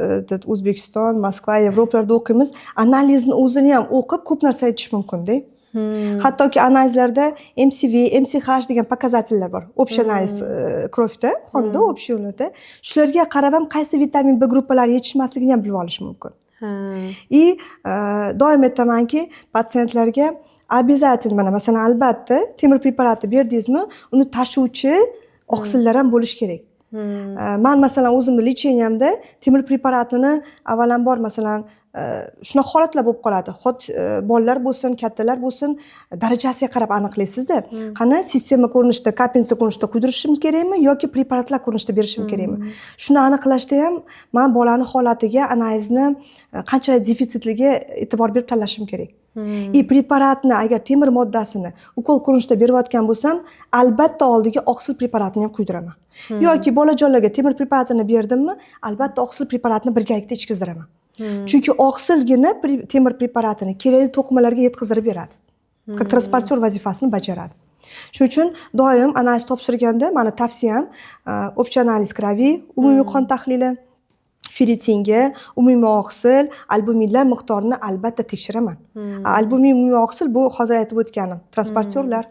[SPEAKER 1] O'zbekiston, Moskva, Yevropalarda o'qiymiz. Analizni o'zini ham o'qib ko'p narsa aytish mumkin-da. Hattoki analizlarda MCV, MCH degan показательlar bor. Общий analiz krovda, qonda, общий unida. Shularga qarab ham qaysi vitamin B gruppalari yetishmasligini ham bilib olish mumkin. Doim aytamanki, patsientlarga обязательно, mana masalan, albatta temir preparatni berdingizmi, uni tashuvchi oqsillar ham bo'lish kerak. Men masalan o'zimning lecheniyamda temir preparatini avvalambor masalan shunaqa holatlar bo'lib qoladi. Bolalar bo'lsin, kattalar bo'lsin, darajasiga qarab aniqlaysizda. Qani sistema ko'rinishida, kapinsa ko'rinishida quydirishim kerakmi yoki preparatlar ko'rinishida berishim kerakmi? Shuni aniqlashda ham men bolani holatiga, analizni qanchalik defitsitligi e'tibor berib tanlashim kerak. Preparatni agar temir moddasini ukol ko'rinishida berayotgan bo'lsam, albatta oldiga oqsil preparatini ham quydiraman. Yoki bolajonlarga temir preparatini berdimmi, albatta oqsil preparatini birgalikda ichkizdiraman. Chunki oqsilgina temir preparatini kerakli to'qimalarga yetkazib beradi. Как transportyor vazifasini bajaradi. Shuning uchun doim analiz topshirganda meni tavsiyam общий analiz kрови, umumiy qon tahlili, ferritinga, umumiy oqsil, albuminlar miqdorini albatta tekshiraman. Albumin, umumiy oqsil bu hozir aytib o'tganim, transportyorlar.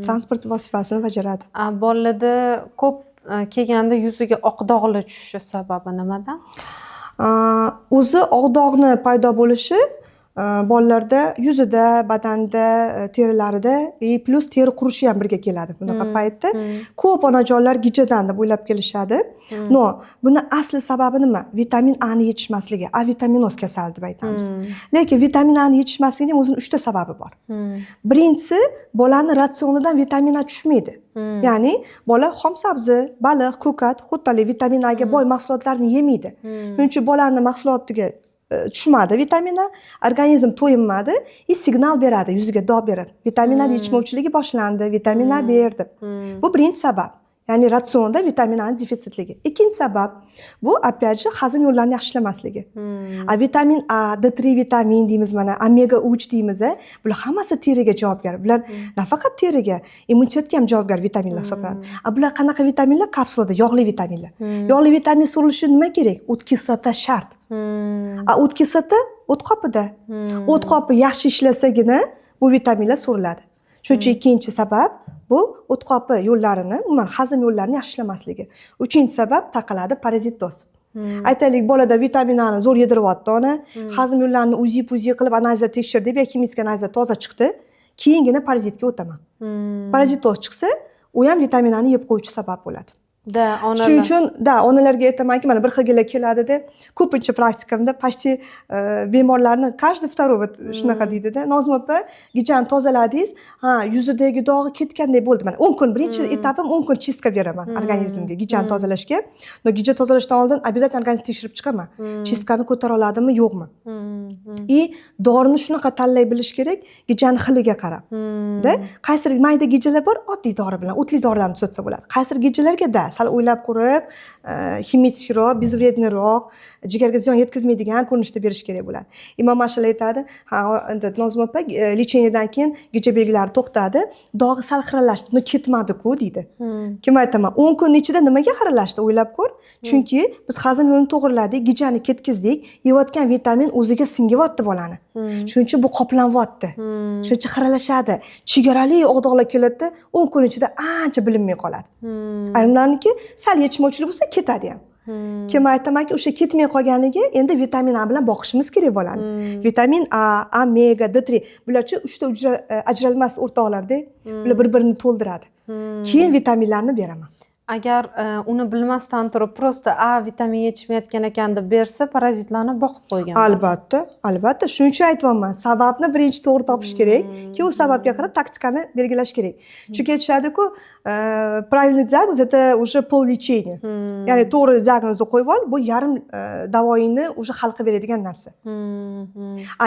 [SPEAKER 1] Transport vosifasini bajaradi.
[SPEAKER 2] Bolalarda ko'p kelganda yuziga oq dog'lar tushishi sababi nimadan?
[SPEAKER 1] O'zi oq dog'ni paydo bo'lishi bolalarda yuzida, badanda, terilarida plus teri qurishi ham birga keladi bunaqa paytda. Ko'p onajonlar gijadan deb o'ylab kelishadi. No, buni asli sababi nima? Vitamin A ni yetishmasligi, A vitaminoz kasali deb aytamiz. Lekin vitamin A ni yetishmasligining ham o'zining 3 ta sababi bor. Birinchisi, bolani ratsionidan vitamin A tushmaydi. Ya'ni bola xom sabzi, baliq, ko'kat, xuddi vitamin A ga boy mahsulotlarni yemaydi. Shuning uchun bolaning mahsulotiga tushmadi vitamin A, organizm to'yinmadi, signal beradi yuziga dog' berib. Vitamin A yetishmovchiligi boshlandi, vitamin A berdi. Bu birinchi sabab. Ya'ni ratsionda vitamin A defitsitligi. Ikkinchi sabab bu opять же hazm yo'llarini yaxshilamasligi. Vitamin A, D3 vitamin deymiz mana, omega 3 deymiz, bular hammasi teriga javobgar. Bular nafaqat teriga, immunitetga ham javobgar vitaminlar hisoblanadi. Bular qanaqa vitaminlar? Kapsulada yog'li vitaminlar. Yog'li vitamin so'rilishi nima kerak? O't kislota shart. O't kislota o't qopida. O't qopi yaxshi ishlasagina bu vitaminlar so'riladi. Shuning uchun ikkinchi sabab bu o't qopi yo'llarini, umuman hazm yo'llarini yaxshilamasligi. Uchinchi sabab taqaladi parazitoz. Aytaylik, bolada vitamin A ni zo'r yediryapti ona, hazm yo'llarini uzi qilib analizlar tekshirdi, biokemistik analizlar toza chiqdi, keyingina parazitga o'taman. Parazitoz chiqsa, u ham vitamin A ni yeb qo'yuvchi sabab bo'ladi. Shuning uchun onalarga aytamanki, mana bir xilgilar keladida, ko'pincha praktikamda почти bemorlarni каждый второй shunaqa deydida. Nozim opa, gijani tozaladingiz, yuzidagi dog'i ketganday bo'ldi. Mana 10 kun, birinchi etapim 10 kun чистка beraman organizmga, gijani tozalashga. Gija tozalashdan oldin обязательно organizmni tekshirib chiqaman. Chistkani ko'tara oladimi, yo'qmi? Dorini shunaqa tanlay bilish kerak, gijani xiliga qarab. Qaysi mayda gijalar bor, oddiy dori bilan, o'tli dorilarni tuzatsa bo'ladi. Qaysi gijalarga das. sal o'ylab ko'rib, ximichroq, bezvredniroq, jigarga ziyon yetkazmaydigan ko'rinishda berish kerak bo'ladi. Imom Ashul aytadi, ha, endi Nozim opa lecheniyadan keyin gijja belgilari to'xtadi, dog'i sal xiralashdi, no ketmadi-ku deydi. Kim aytaman, 10 kun ichida nimaga xiralashdi o'ylab ko'r? Chunki biz hazm yo'lini to'g'riladik, gijjani ketkizdik, yeyotgan vitamin o'ziga singyapti bolani. Shuning uchun bu qoplanyapti. Shuning uchun xiralashadi. Chegarali o'g'doqlar keladi, 10 kun ichida ancha bilinmay qoladi. Ayrimlarniki sal yetishmovchilik bo'lsa ketadi ham. Kim aytamanki, o'sha ketmay qolganiga endi vitamin A bilan boqishimiz kerak bo'ladi. Vitamin A, omega, D3 bularchi 3 ta ajralmas o'rtoqlarda, bular bir-birini to'ldiradi. Keyin vitaminlarni beraman.
[SPEAKER 2] Agar uni bilmasdan turib prosta A vitamini yetishmayotgan ekan deb bersa, parazitlarni boqib qo'ygan.
[SPEAKER 1] Albatta, shuning uchun aytyapman, sababni birinchi to'g'ri topish kerak, keyin u sababga qarab taktikani belgilash kerak. Chunki aytishadi-ku, правильный диагноз это уже пол-лечения. Ya'ni to'g'ri diagnozni qo'yib ol, bu yarim davoingni уже hal qilib beradigan narsa.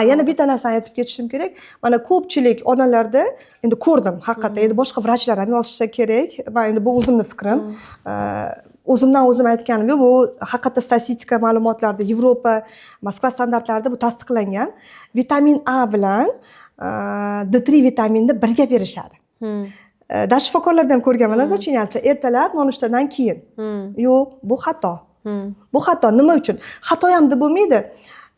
[SPEAKER 1] Yana bitta narsani aytib ketishim kerak. Mana ko'pchilik onalarda endi ko'rdim, haqiqatdan endi boshqa vrachlar ham yozishsa kerak. Men endi bu o'zimning fikrim. O'zimdan o'zim aytganim yo'q, bu haqiqatda statistika ma'lumotlarida Yevropa, Moskva standartlarida bu tasdiqlangan. Vitamin A bilan D3 vitaminini birga berishadi. Dash shifokorlardan ham ko'rganman, nazarcheniyasida ertalab nonushtadan keyin. Yo'q, bu xato. Bu xato. Nima uchun? Xato ham deb bo'lmaydi.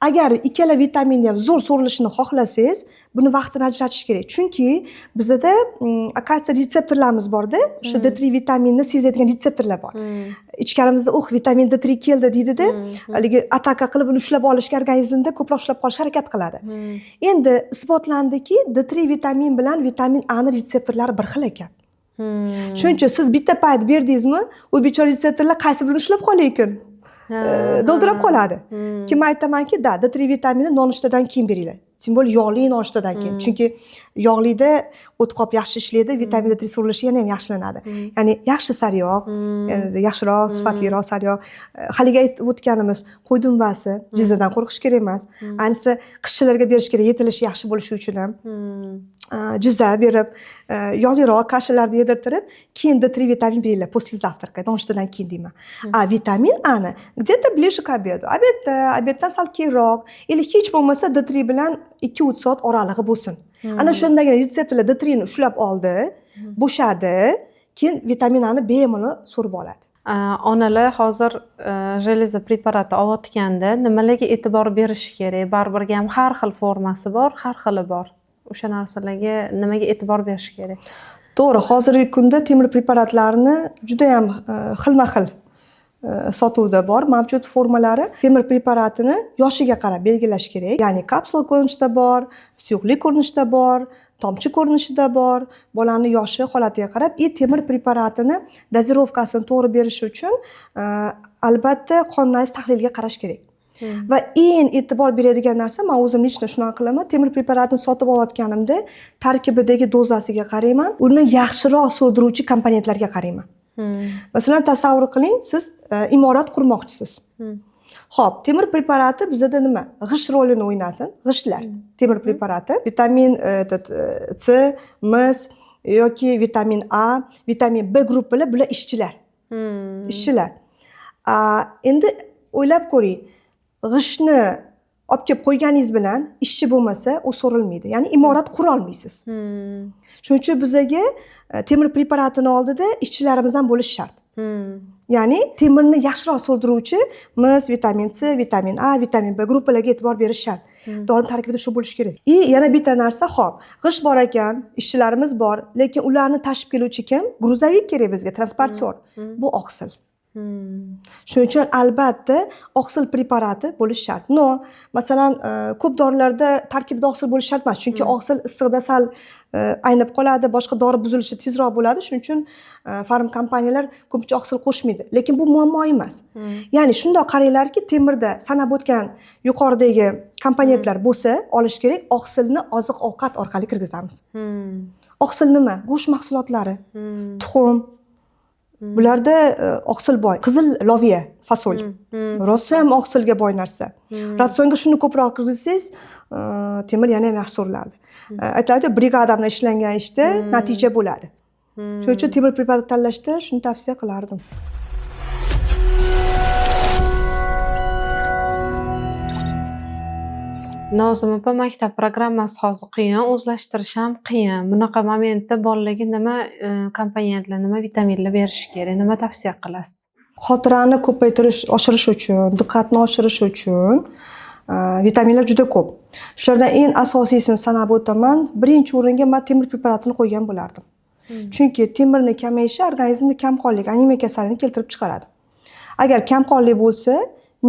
[SPEAKER 1] Agar ikkala vitaminni ham zo'r so'rilishini xohlasangiz, buni vaqtini ajratish kerak. Chunki bizda akasiya retseptorlarimiz bor-da, o'sha D3 vitaminni sezadigan retseptorlar bor. Ichkarimizda vitamin D3 keldi deydi-da, haligi ataka qilib uni ushlab olishga organizmda ko'proq ushlab qolishga harakat qiladi. Endi isbotlandiki, D3 vitamin bilan vitamin A ning retseptorlari bir xil ekan. Shuning uchun siz bitta payt berdingizmi, u bechora retseptorlar qaysi birini ushlab qolaykin? Doldirib qoladi. Kim aytamanki, D3 vitamini nonushtadan keyin beringlar. Tim bo'l yog'li nonushtadan keyin. Chunki yog'lida o't qop yaxshi ishlaydi, vitamin D3 surilishi yana ham yaxshilanadi. Ya'ni yaxshi sariyog', yaxshiroq, sifatliroq sariyog'. Haliga aytib o'tganimiz, qo'y dumbasi, jizadan qo'rqish kerak emas. Ayniqsa qishchilarga berish kerak, yetilishi yaxshi bo'lishi uchun ham. Jiza berib, yog'liroq kashalarni yedirtirib, keyin D3 vitamin beringlar после завтрака, nonushtadan keyin deyman. Vitamin A ni где-то ближе к обеду. Obeddan sal keyinroq, или hech bo'lmasa D3 bilan 2-3 soat oralig'i bo'lsin. Ana shundagina retseptorlar D3 ni ushlab oldi, bo'shadi, keyin vitamin A ni bemalol so'rib oladi.
[SPEAKER 2] Onalar hozir железа preparati olayotganda nimalarga e'tibor berish kerak? Baribirga ham har xil formasi bor, har xili bor. O'sha narsalarga nimaga e'tibor berish kerak?
[SPEAKER 1] To'g'ri, hozirgi kunda temir preparatlarini juda ham xilma-xil sotuvda bor, mavjud formalari. Temir preparatini yoshiga qarab belgilash kerak. Ya'ni kapsula ko'rinishida bor, suyuqlik ko'rinishida bor, tomchi ko'rinishida bor. Bolani yoshi, holatiga qarab, temir preparatini dozirovkasini to'g'ri berish uchun albatta qon nayz tahliliga qarash kerak. Va eng e'tibor beradigan narsa, men o'zim lично shunaqa qilaman, temir preparatini sotib olayotganimda tarkibidagi dozasiga qarayman, uni yaxshiroq so'diruvchi komponentlarga qarayman. Masalan, tasavvur qiling, siz imorat qurmoqchisiz. Xo'p, temir preparati bizda nima? G'isht rolini o'ynasin, g'ishtlar. Temir preparati, vitamin C, mis yoki vitamin A, vitamin B gruppalar, bular ishchilar. Ishchilar. Endi o'ylab ko'ring. G'ishtni olib kelib qo'yganingiz bilan ishchi bo'lmasa, u so'rilmaydi. Ya'ni imorat qura olmaysiz. Shuning uchun bizga temir preparatini oldida ishchilarimiz ham bo'lishi shart. Ya'ni temirni yaxshiroq so'rdiruvchi mis, vitamin C, vitamin A, vitamin B gruppalarga e'tibor berish shart. Dori tarkibida shu bo'lishi kerak. Yana bitta narsa, xo'p, g'isht bor ekan, ishchilarimiz bor, lekin ularni tashib keluvchi kim? Gruzovik kerak bizga, transportyor. Bu oqsil. Shuning uchun albatta oqsil preparati bo'lishi shart. No, masalan, ko'p dorilarda tarkibida oqsil bo'lishi shart emas, chunki oqsil issiqda sal aynib qoladi, boshqa dori buzilishi tezroq bo'ladi. Shuning uchun farm kompaniyalar ko'pincha oqsil qo'shmaydi. Lekin bu muammo emas. Ya'ni shundoq qaranglarki, temirda sanab o'tgan yuqoridagi komponentlar bo'lsa, olish kerak, oqsilni oziq-ovqat orqali kirgizamiz. Oqsil nima? Go'sht mahsulotlari, tuxum. Bularda oqsil boy. Qizil loviya, fasol. Rosa ham oqsilga boy narsa. Ratsionga shuni ko'proq kirgizsangiz, temir yana ham yaxshi so'riladi. Aytadi, brigadamda ishlangan ishda natija bo'ladi. Shuning uchun temir preparat tanlashda shuni tavsiya qilardim.
[SPEAKER 2] Nozim opa, maktab programmasi hozir qiyin, o'zlashtirish ham qiyin. Bunaqa momentda bolalarga nima komponentlar, nima vitaminlar berish kerak, nima tavsiya qilasiz?
[SPEAKER 1] Xotirani oshirish uchun, diqqatni oshirish uchun vitaminlar juda ko'p. Shulardan eng asosiysini sanab o'taman. Birinchi o'ringa men temir preparatini qo'ygan bo'lardim. Chunki temirning kamayishi organizmda kamqonlik, anemiya kasalligini keltirib chiqaradi. Agar kamqonlik bo'lsa,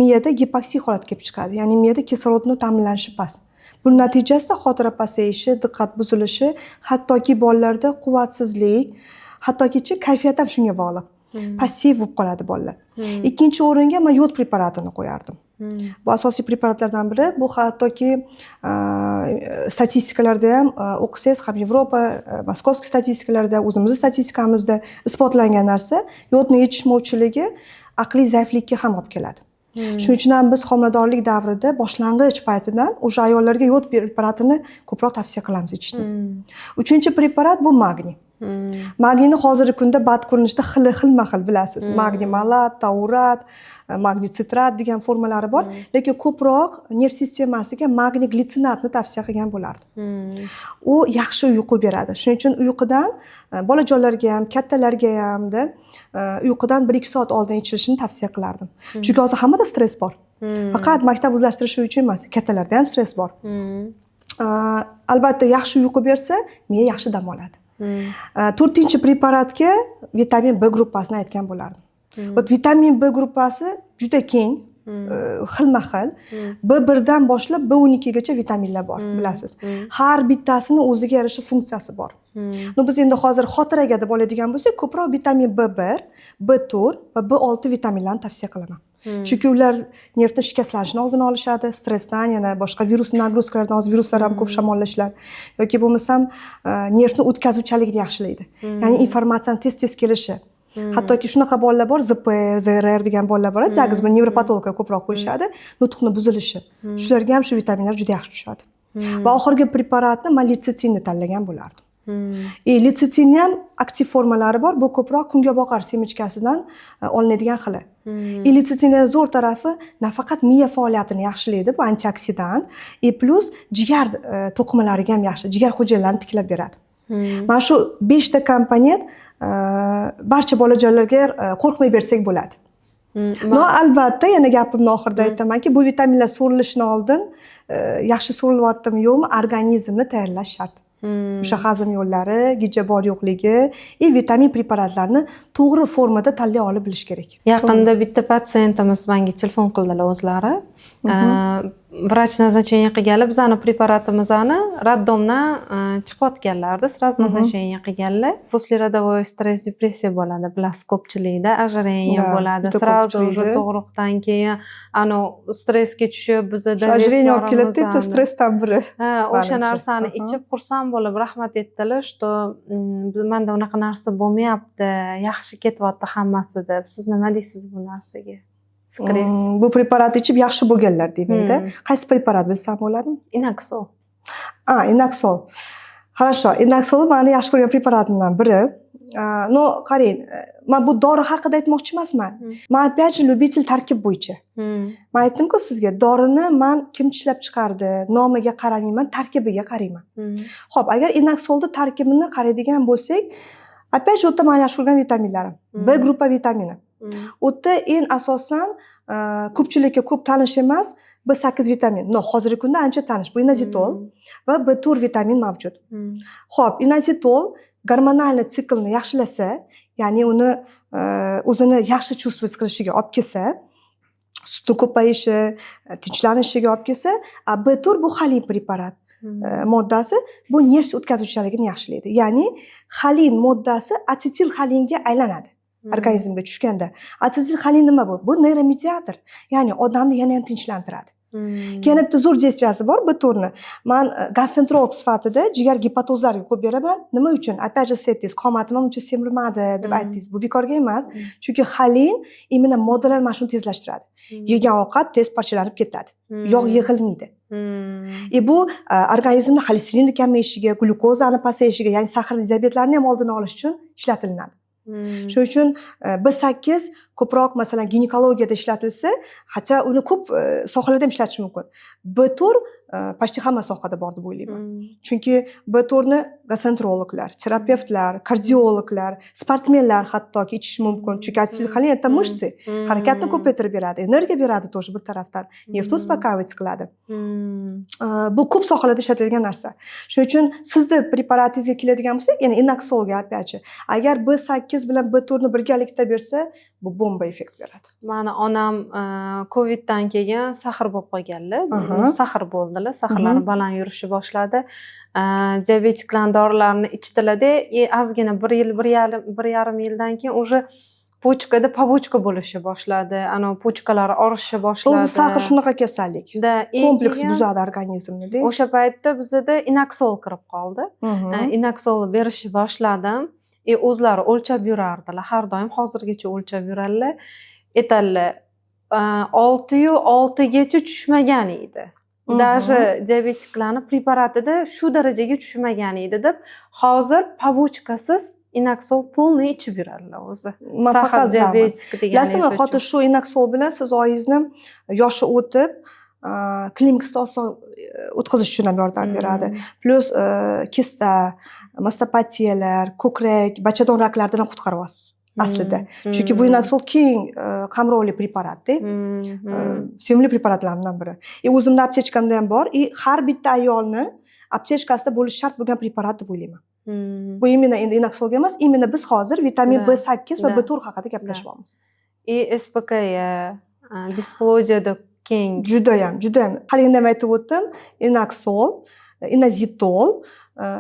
[SPEAKER 1] miyada gipoksiya holati kelib chiqadi. Ya'ni miyada kislorodni ta'minlanishi past. Buning natijasida xotira pasayishi, diqqat buzilishi, hattoki bolalarda quvvatsizlik, hattoki kayfiyat ham shunga bog'liq. Passiv bo'lib qoladi bolalar. Ikkinchi o'ringa men yod preparatini qo'yardim. Bu asosiy preparatlardan biri. Bu hattoki statistikalarda ham o'qisangiz, ham Yevropa, Moskovskiy statistikalarida, o'zimizning statistikamizda isbotlangan narsa, yodning yetishmovchiligi aqliy zaiflikka ham olib keladi. Shuning uchun ham biz homiladorlik davrida boshlang'ich paytidan o'sha ayollarga yod preparatini ko'proq tavsiya qilamiz ichishni. Uchinchi preparat bu magniy. Magniyni hozirgi kunda bad ko'rinishda xilma-xil bilasiz. Magniy malat, taurat, magniy sitrat degan formalari bor, lekin ko'proq nerv sistemasiga magniy glitsinatni tavsiya qilgan bo'lardim. U yaxshi uyqu beradi. Shuning uchun uyqudan bolajonlarga ham, kattalarga hamda uyqudan 1-2 soat oldin ichilishini tavsiya qilardim. Chunki hozir hammada stress bor. Faqat maktab o'zlashtirishi uchun emas, kattalarda ham stress bor. Albatta yaxshi uyqu bersa, miya yaxshi dam oladi. To'rtinchi preparatga vitamin B gruppasini aytgan bo'lardim. Vitamin B gruppasi juda keng, xilma-xil. B1 dan boshlab B12 gacha vitaminlar bor, bilasiz. Har bittasini o'ziga yarasha funksiyasi bor. Biz endi hozir xotiraga deb oladigan bo'lsak, ko'proq vitamin B1, B4 va B6 vitaminlarni tavsiya qilaman. Chunki ular nervni shikastlanishini oldini olishadi, stressdan, yana boshqa virus nagruzkalardan, hozir viruslar ham ko'p shamollashlar yoki bo'lmasam nervni o'tkazuvchanligini yaxshilaydi. Ya'ni informatsiyani tez-tez kelishi. Hattoki shunaqa bolalar bor, ZPR, ZRR degan bolalar bor, diagnoz bilan nevropatologlar ko'proq qo'yishadi, nutqni buzilishi. Shularga ham shu vitaminlar juda yaxshi tushadi. Va oxirgi preparatni men litsetsinni tanlagan bo'lardim. Litsetsinning ham aktiv formalari bor. Bu ko'proq kungaboqar semichkasidan olinadigan xili. Litsetsinning zo'r tarafi nafaqat miya faoliyatini yaxshilaydi, bu antioksidant, plus jigar to'qimalariga ham yaxshi, jigar hujayralarini tiklab beradi. Mana shu 5 ta komponent barcha bolajonlarga qo'rqmay bersak bo'ladi. Albatta, yana gapimni oxirida aytamanki, bu vitaminlar so'rilishdan oldin yaxshi so'rilyaptimi yo'qmi, organizmni tayyorlash shart. O'sha hazm yo'llari, gija bor yo'qligi, vitamin preparatlarini to'g'ri formada tanlay olib bilish kerak.
[SPEAKER 2] Yaqinda bitta patsientimiz menga telefon qildilar o'zlari. Vrach назначение qilganlar, bizani preparatimizni raddomdan chiqayotganlardi, сразу назначение qilganlar. Послеродовой stress depressiya bo'ladi, bilasiz ko'pchilikda, ожирение bo'ladi, сразу уже tug'ruqdan keyin stressga tushib, bizda
[SPEAKER 1] ожирение olib keladi, stressdan biri.
[SPEAKER 2] O'sha narsani ichib xursand bo'lib rahmat aytdilar, что menda unaqa narsa bo'lmayapti, yaxshi ketyapti hammasi deb. Siz nima deysiz bu narsaga? Fikringiz?
[SPEAKER 1] Bu preparat ichib yaxshi bo'lganlar demaydi. Qaysi preparat bilsam bo'ladi?
[SPEAKER 2] Inaxol.
[SPEAKER 1] Inaxol. Хорошо, Inaxol meni yaxshi ko'rgan preparatimdan biri. Qarang, men bu dori haqida aytmoqchi emasman. Men опять же любитель tarkib bo'yicha. Men aytdim-ku sizga, dorini men kim ishlab chiqardi, nomiga qaramayman, tarkibiga qarayman. Xo'p, agar Inaxolning tarkibini qaraydigan bo'lsak, опять же, o'ta men yaxshi ko'rgan vitaminlarim. B gruppa vitamini. O'ta eng asosan ko'pchilikka ko'p tanish emas, B8 vitamin. Hozirgi kunda ancha tanish. Bu inazitol va B4 vitamin mavjud. Xo'p, inazitol gormonalniy siklni yaxshilasa, ya'ni uni o'zini yaxshi чувствовать qilishiga olib kelsa, sutni ko'payishi, tinchlanishiga olib kelsa, B4 bu xolin preparat moddasi, bu nerv o'tkazuvchiligini yaxshilaydi. Ya'ni xolin moddasi asetil xolinga aylanadi. Organizmga tushganda. Asetil xolin nima bu? Bu neyromediator. Ya'ni odamni yana ham tinchlantiradi. Yana bitta zo'r действияsi bor B4ni. Men gastroenterolog sifatida jigar gepatozlarga ko'p beraman. Nima uchun? Опять же, siz qomatim uncha semirmadi deb aytdingiz. Bu bekorga emas. Chunki xolin immun moddalanishini tezlashtiradi. Yegan ovqat tez parchalanib ketadi. Yog' yig'ilmaydi. Bu organizmda xolesterinni kamayishiga, glyukozani pasayishiga, ya'ni saharli diabetlarni ham oldini olish uchun ishlatiladi. Shuning uchun B8 ko'proq masalan ginekologiyada ishlatilsa, hatto uni ko'p sohalarda ham ishlatish mumkin. B-tur почти hamma sohada bor deb o'ylayman. Chunki B-turni gastroenterologlar, terapevtlar, kardiologlar, sportsmenlar hattoki ichishi mumkin. Chunki asetilxolin это мышцы, harakatni ko'paytirib beradi, energiya beradi тоже bir tarafdan. Nervni успокаивать qiladi. Bu ko'p sohalarda ishlatiladigan narsa. Shuning uchun sizni preparatingizga keladigan bo'lsak, ya'ni Inaxolga опять же, agar B8 bilan B4 ni birgalikda bersa, bu bomba effekt beradi.
[SPEAKER 2] Mani onam Coviddan keyin sahr bo'lib qolganlar. Sahr bo'ldilar, sahrlari baland yurishni boshladi. Diabetiklar dorilarini ichdilar-da, ozgina 1,5 yildan keyin уже pochkada побочка bo'lishni boshladi. Ana pochkalari orishni boshladi.
[SPEAKER 1] O'zi sahr shunaqa kasallik. Kompleks buzadi organizmni.
[SPEAKER 2] O'sha paytda bizda Inaxol kirib qoldi. Inaxol berishni boshladim. O'zlari o'lchab yurardilar. Har doim hozirgacha o'lchab yuradilar. Aytadilar, 6,6 gacha tushmagan edi. Даже diabetiklarni preparatida shu darajaga tushmagan edi deb, hozir побочкасыз Inaxol полный ichib yuradilar o'zi.
[SPEAKER 1] Faqat
[SPEAKER 2] diabetik degan.
[SPEAKER 1] Bilasizmi, xotin shu Inaxol bilan siz oyingizni yoshi o'tib, klinikasida oson o'tkazish uchun ham yordam beradi. Plus kista, mastopatiyalar, ko'krak, bachadon raklaridan ham qutqarib olasiz aslida. Chunki bu Inaxol keng qamrovli preparatda. Sevimli preparatlarimdan biri. O'zimda aptechkamda ham bor. Har bitta ayolni aptechkasida bo'lishi shart bo'lgan preparat deb o'ylayman. Bu imенно endi Inaxolga emas, imенно biz hozir vitamin B8 va B4 haqida gaplashyapmiz.
[SPEAKER 2] SPKya, disploziyada keng.
[SPEAKER 1] Judayam. Haligina ham aytib o'tdim, Inaxol, Inazitol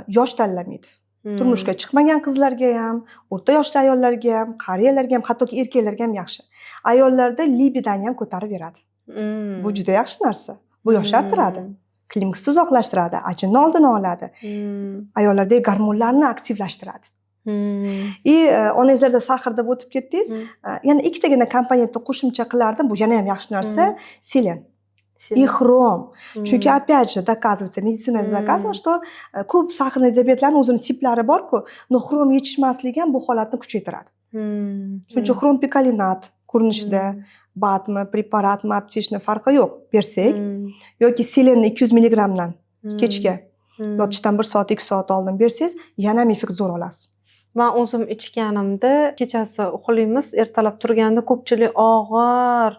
[SPEAKER 1] yosh tanlamaydi. Turmushga chiqmagan qizlarga ham, o'rta yoshli ayollarga ham, qariyalarga ham, hattoki erkaklarga ham yaxshi. Ayollarda libidoni ham ko'tarib beradi. Bu juda yaxshi narsa. Bu yoshartiradi. Klinikasida uzoqlashtiradi, ajinni oldini oladi. Ayollardagi gormonlarni aktivlashtiradi. Onangizlarda sahr deb o'tib ketdingiz. Yana ikkitagina komponentni qo'shimcha qilardim. Bu yana ham yaxshi narsa, selen. И хром. Chunki опять же доказывается, медицинада доказано, что ko'p sahrli diabetlarning o'zini tiplari bor-ku, no xrom yetishmasligi ham bu holatni kuchaytiradi. Shuning uchun xrom pikolinat ko'rinishida batmi, preparatmi, aptechni farqi yo'q. Bersak yoki selenni 200 mg dan kechga yotishdan 1 soat, 2 soat oldin bersangiz, yana ham effekt zo'r olasiz.
[SPEAKER 2] Men o'zim ichganimda kechasi uxlaymiz, ertalab turganda ko'pchilik og'ir,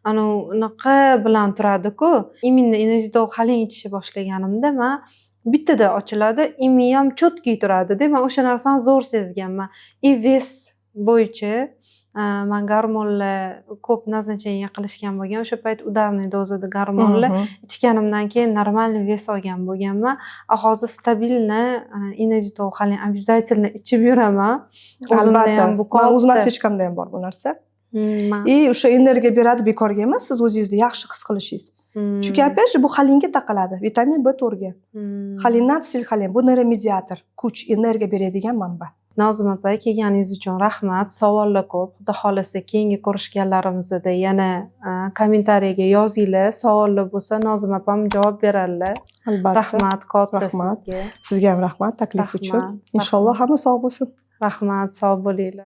[SPEAKER 2] ana unaqa bilan turadi-ku. Iminni Inazitol xalin ichishni boshlaganimda men bittada ochiladi, imi ham cho'tki turadi-da. Men o'sha narsani zo'r sezganman. Ves bo'yicha men gormonlar ko'p назначение qilishgan bo'lgan. O'sha payt udarniy dozada gormonlar ichganimdan keyin normalniy ves olgan bo'lganman. Hozir stabilni Inazitol xalin обязательно ichib yuraman. O'zimda ham bu
[SPEAKER 1] men o'zim aptechkamda ham bor bu narsa. O'sha energiya beradi, bekorga emas, siz o'zingizni yaxshi his qilishingiz. Chunki опять же bu xolinga taqaladi, vitamin B4 ga. Xolinat, asetilxolin bu neuromediator, kuch, energiya beradigan manba.
[SPEAKER 2] Nozima opa, kelganingiz uchun rahmat. Savollar ko'p. Xudo xolasa keyingi ko'rishganlarimizda yana kommentariyaga yozinglar. Savollar bo'lsa, Nozima opam javob beradilar.
[SPEAKER 1] Albatta.
[SPEAKER 2] Rahmat katta sizga.
[SPEAKER 1] Sizga ham rahmat taklif uchun. Inshaalloh hamma sog' bo'lsin.
[SPEAKER 2] Rahmat, sog' bo'linglar.